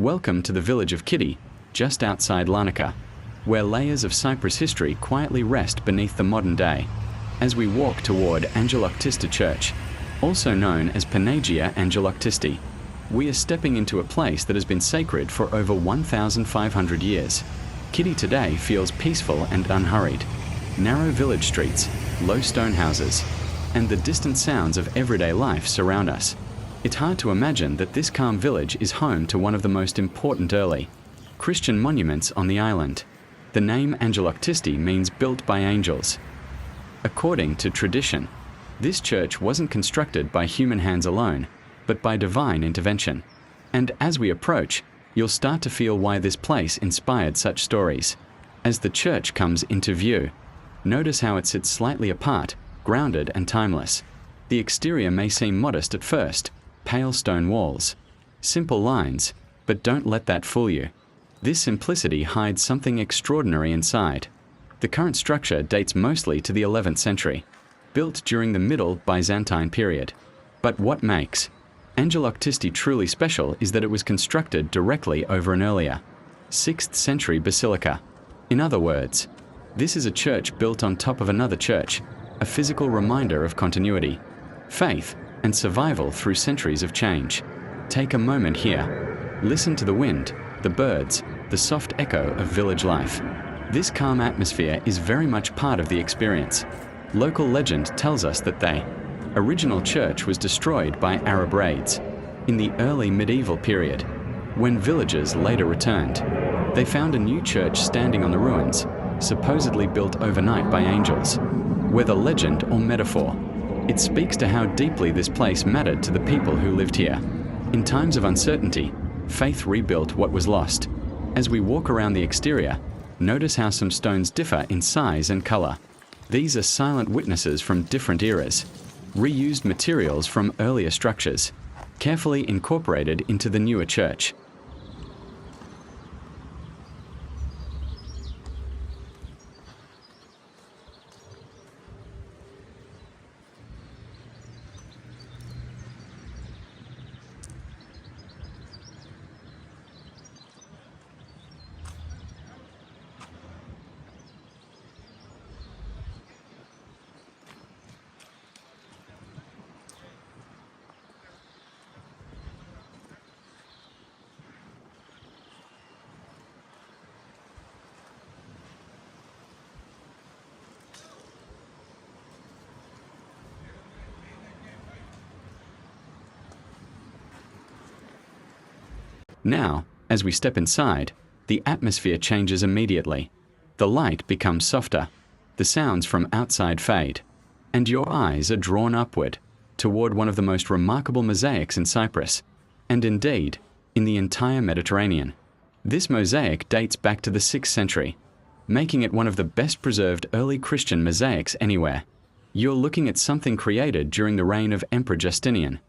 Welcome to the village of Kiti, just outside Larnaca, where layers of Cyprus history quietly rest beneath the modern day. As we walk toward Angeloktisti Church, also known as Panagia Angeloktisti, we are stepping into a place that has been sacred for over 1,500 years. Kiti today feels peaceful and unhurried. Narrow village streets, low stone houses, and the distant sounds of everyday life surround us. It's hard to imagine that this calm village is home to one of the most important early Christian monuments on the island. The name Angeloktisti means built by angels. According to tradition, this church wasn't constructed by human hands alone, but by divine intervention. And as we approach, you'll start to feel why this place inspired such stories. As the church comes into view, notice how it sits slightly apart, grounded and timeless. The exterior may seem modest at first, pale stone walls, simple lines, but don't let that fool you. This simplicity hides something extraordinary inside. The current structure dates mostly to the 11th century, built during the Middle Byzantine period. But what makes Angeloktisti truly special is that it was constructed directly over an earlier 6th century basilica. In other words, this is a church built on top of another church, a physical reminder of continuity, faith, and survival through centuries of change. Take a moment here. Listen to the wind, the birds, the soft echo of village life. This calm atmosphere is very much part of the experience. Local legend tells us that the original church was destroyed by Arab raids in the early medieval period. When villagers later returned, they found a new church standing on the ruins, supposedly built overnight by angels. Whether legend or metaphor, it speaks to how deeply this place mattered to the people who lived here. In times of uncertainty, faith rebuilt what was lost. As we walk around the exterior, notice how some stones differ in size and color. These are silent witnesses from different eras, reused materials from earlier structures, carefully incorporated into the newer church. Now, as we step inside, the atmosphere changes immediately. The light becomes softer, the sounds from outside fade, and your eyes are drawn upward toward one of the most remarkable mosaics in Cyprus, and indeed, in the entire Mediterranean. This mosaic dates back to the 6th century, making it one of the best preserved early Christian mosaics anywhere. You're looking at something created during the reign of Emperor Justinian,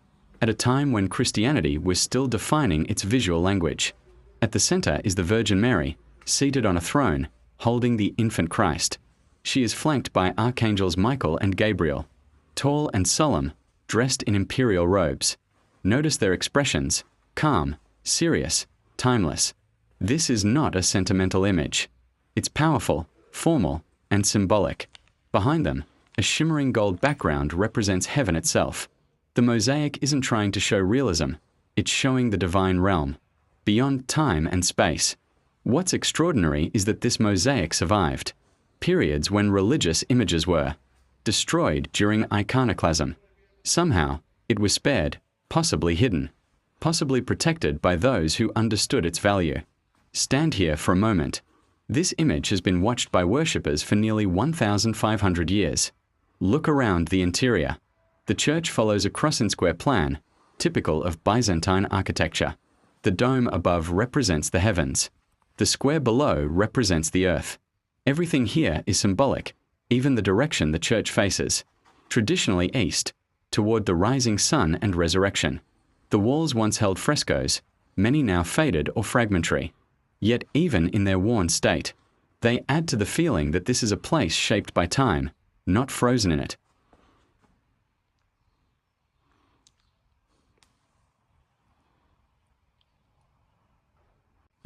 at a time when Christianity was still defining its visual language. At the center is the Virgin Mary, seated on a throne, holding the infant Christ. She is flanked by archangels Michael and Gabriel, tall and solemn, dressed in imperial robes. Notice their expressions: calm, serious, timeless. This is not a sentimental image. It's powerful, formal, and symbolic. Behind them, a shimmering gold background represents heaven itself. The mosaic isn't trying to show realism, it's showing the divine realm, beyond time and space. What's extraordinary is that this mosaic survived periods when religious images were destroyed during iconoclasm. Somehow, it was spared, possibly hidden, possibly protected by those who understood its value. Stand here for a moment. This image has been watched by worshippers for nearly 1,500 years. Look around the interior. The church follows a cross-and-square plan, typical of Byzantine architecture. The dome above represents the heavens. The square below represents the earth. Everything here is symbolic, even the direction the church faces, traditionally east, toward the rising sun and resurrection. The walls once held frescoes, many now faded or fragmentary. Yet even in their worn state, they add to the feeling that this is a place shaped by time, not frozen in it.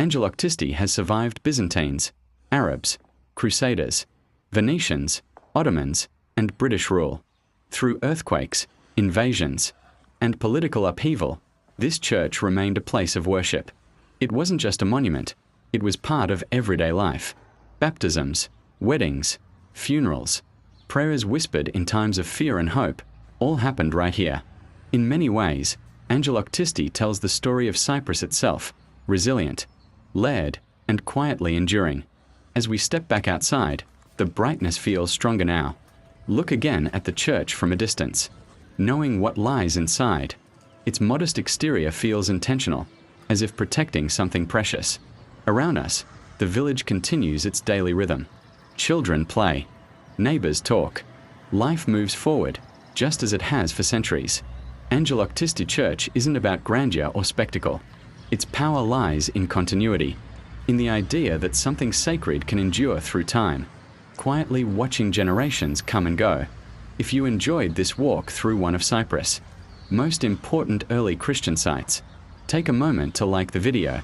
Angeloktisti has survived Byzantines, Arabs, Crusaders, Venetians, Ottomans, and British rule. Through earthquakes, invasions, and political upheaval, this church remained a place of worship. It wasn't just a monument, it was part of everyday life. Baptisms, weddings, funerals, prayers whispered in times of fear and hope, all happened right here. In many ways, Angeloktisti tells the story of Cyprus itself, resilient, layered, and quietly enduring. As we step back outside, the brightness feels stronger now. Look again at the church from a distance, knowing what lies inside. Its modest exterior feels intentional, as if protecting something precious. Around us, the village continues its daily rhythm. Children play, neighbors talk. Life moves forward, just as it has for centuries. Angeloktisti Church isn't about grandeur or spectacle. Its power lies in continuity, in the idea that something sacred can endure through time, quietly watching generations come and go. If you enjoyed this walk through one of Cyprus' most important early Christian sites, take a moment to like the video,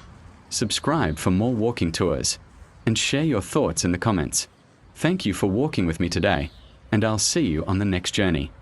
subscribe for more walking tours, and share your thoughts in the comments. Thank you for walking with me today, and I'll see you on the next journey.